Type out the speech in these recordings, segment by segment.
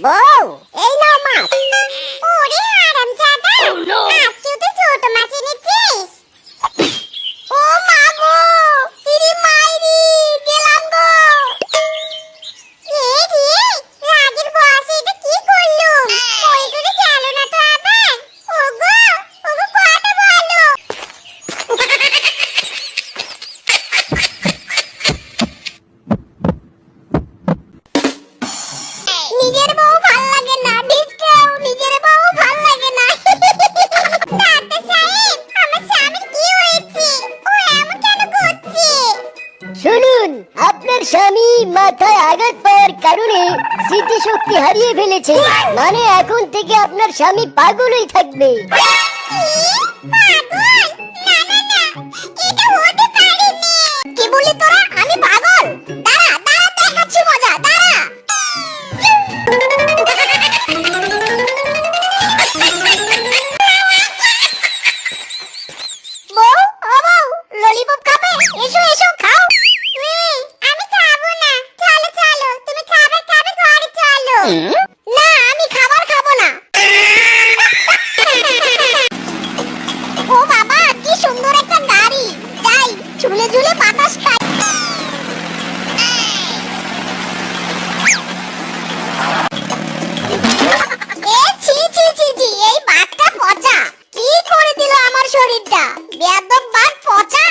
বউ এই নাও মাছ। ওরে হারামজাদা, আজকেও তো ছোট মাছ এনেছিস। ও মা গো, ইরি মাইরি গেলাম গো। এ রে, রাগের বসে এটা কি করলুম? ওই করে গেল না তো আবার। ওগো ওগো কথা বলো। নিজের বউ ভাল লাগে না, ডিস্টাও নিজের বউ ভাল লাগে না। ডাক্তার সাহেব, আমার স্বামীর কি হয়েছে? ও এমন কেন করছে? শুনুন, আপনার স্বামী মাথায় আঘাত পাওয়ার কারণে স্মৃতিশক্তি হারিয়ে ফেলেছে। মানে এখন থেকে আপনার স্বামী পাগলই থাকবে। পাগল? না না না, এটা হতে পারে না। কি বলি তোরা? আমি পাগল? দাঁড়া দাঁড়া, দেখাচ্ছি মজা, দাঁড়া। বউ, ও বউ, ললিপপ খাবে? এসো এসো, খাও। আমি খাবো না। চলো চলো, তুমি খাবার খাবে, ঘরে চলো। না, আমি খাবার খাবো না। ও বাবা, কি সুন্দর একটা গাড়ি। যাই, ঝুলে ঝুলে বাতাস খাই। এ ছি ছি ছি ছি, এই বাঘটা পচা। কি করে দিল আমার শরীরটা? বেয়াদব বাঘ পচা।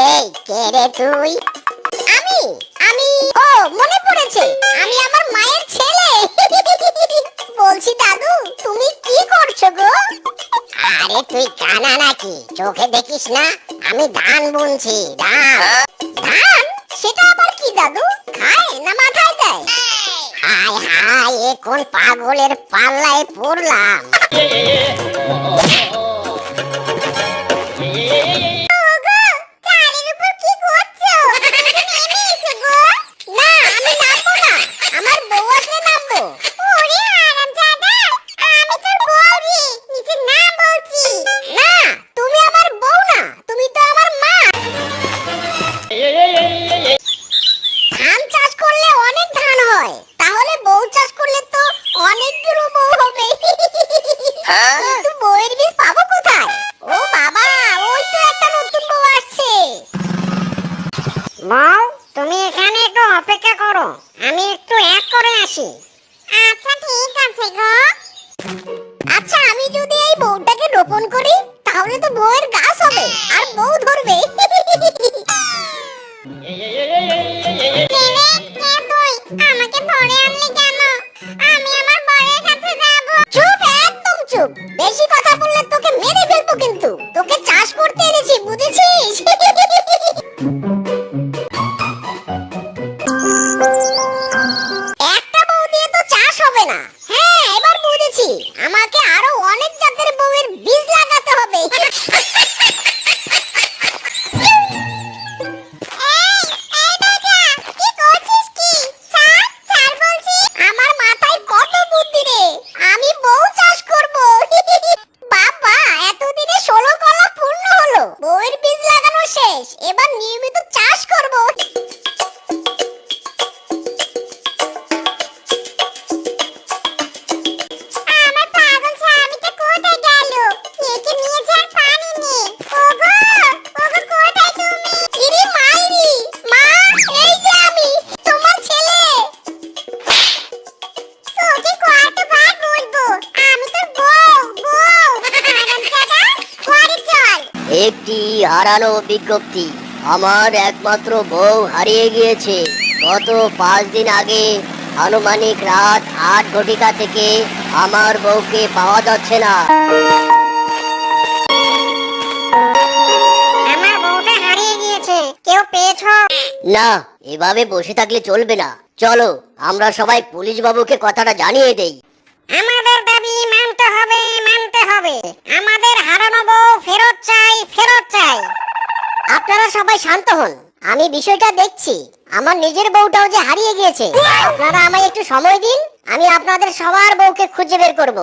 এই কে রে তুই? আমি আমি ও মনে পড়েছে, আমি আমার মায়ের ছেলে। বলছি দাদু, তুমি কি করছো গো? আরে তুই কানা নাকি? চোখে দেখিস না? আমি ধান বুনছি। ধান? ধান? সেটা আবার কি দাদু? খায় না মাথায় দেয়? হায় হায়, এ কোন পাগলের পাল্লায় পড়লাম। ওগো, চালের উপর কি করছো? তুমি নেমে এসো গো। না, আমি নামবো না। আমার বউ আসলে নামবো। ওরে হারামজাদা, আমি তোর বউ রে, নিজের নাম বলছি। না, তুমি আমার বউ না, তুমি তো আমার মা। ধান চাষ করলে অনেক ধান হয়, তাহলে বউ চাষ করলে তো অনেকগুলো বউ হবে। কিন্তু বউয়ের বীজ পাবো কোথায়? ও বাবা, ওই তো একটা নতুন বউ আসছে। বউ, তুমি এখানে একটু অপেক্ষা করো, আমি একটু এক করে আসি। আচ্ছা ঠিক আছে গো। আচ্ছা, আমি যদি এই বউটাকে রোপণ করি, তাহলে তো বউয়ের গাছ হবে আর বউ ধরবে। আমাকে ধরে আনলি কেন? আমি আমার বরের কাছে যাব। চুপ, একদম চুপ। বেশি কথা বললে তোকে মেরে ফেলবো কিন্তু। তোকে চাষ করতে এনেছি, বুঝেছিস? একটা বউ দিয়ে তো চাষ হবে না। হ্যাঁ, এবার বুঝেছি। আমাকে আরো অনেক জাতের বউয়ের বীজ লাগাতে হবে। আমার মাথায় কত বুদ্ধি রে, আমি বউ চাষ করব। বাবা, এতদিনে 16 কলা পূর্ণ হলো। বউয়ের বীজ লাগানো শেষ, এবার নিয়মিত চাষ করব। আমার পাগল স্বামীটা কোথায় গেল? একে নিয়ে যার পানি নেই। ওগো ওগো, কোথায় তুমি? ইরি মাইরি মা, এই যে আমি তোমার ছেলে। তোকে কতবার বলবো, আমি তোর বউ। বউ হারামজাদা, ঘরে চল। একটি হারানো বিজ্ঞপ্তি। আমার একমাত্র বউ হারিয়ে গিয়েছে। গত 5 দিন আগে আনুমানিক রাত 8 ঘটিকা থেকে আমার বউকে পাওয়া যাচ্ছে না। আমার বউটা হারিয়ে গিয়েছে, কেউ পেয়েছো? না, এভাবে বসে থাকলে চলবে না। চলো, আমরা সবাই পুলিশ বাবুকে কথাটা জানিয়ে দেই। আমাদের দাবি মানতে হবে, মানতে হবে। আমাদের হারানো বউ ফেরত চাই, ফেরত চাই। আপনারা সবাই শান্ত হন, আমি বিষয়টা দেখছি। আমার নিজের বউটাও যে হারিয়ে গিয়েছে। আপনারা আমায় একটু সময় দিন, আমি আপনাদের সবার বউকে খুঁজে বের করব।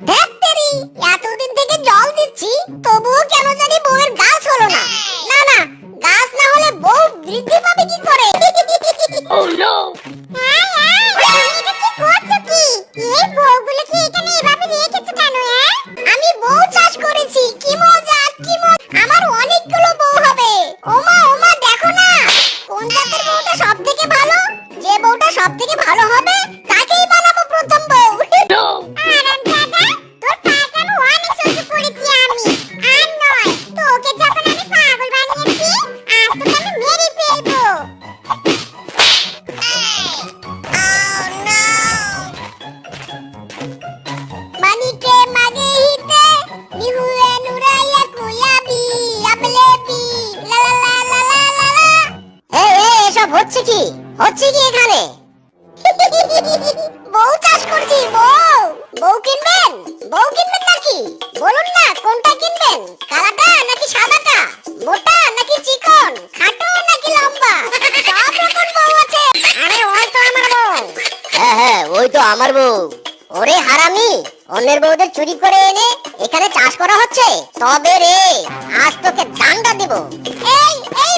ধ্যাত্তেরি, এতদিন থেকে জল দিচ্ছি, তবুও কেন জানি বউয়ের গাছ হলো না। না না, গাছ না হলে বউ বৃদ্ধি পাবে কি করে? এসব হচ্ছে কি এখানে? বউ চাষ করছি, বউ। বউ কিনবেন? বউ কিনবেন নাকি? বলুন না কোনটা কিনবেন, কালাটা নাকি সাদাটা, মোটা নাকি চিকন, খাটো নাকি লম্বা? সব রকম বউ আছে। আরে ওই তো আমার বউ। হ্যাঁ হ্যাঁ, ওই তো আমার বউ। ওরে হারামি, অন্যের বউদের চুরি করে এনে এখানে চাষ করা হচ্ছে? তবে রে, আজ তোকে দান্ডা দেব। এই এই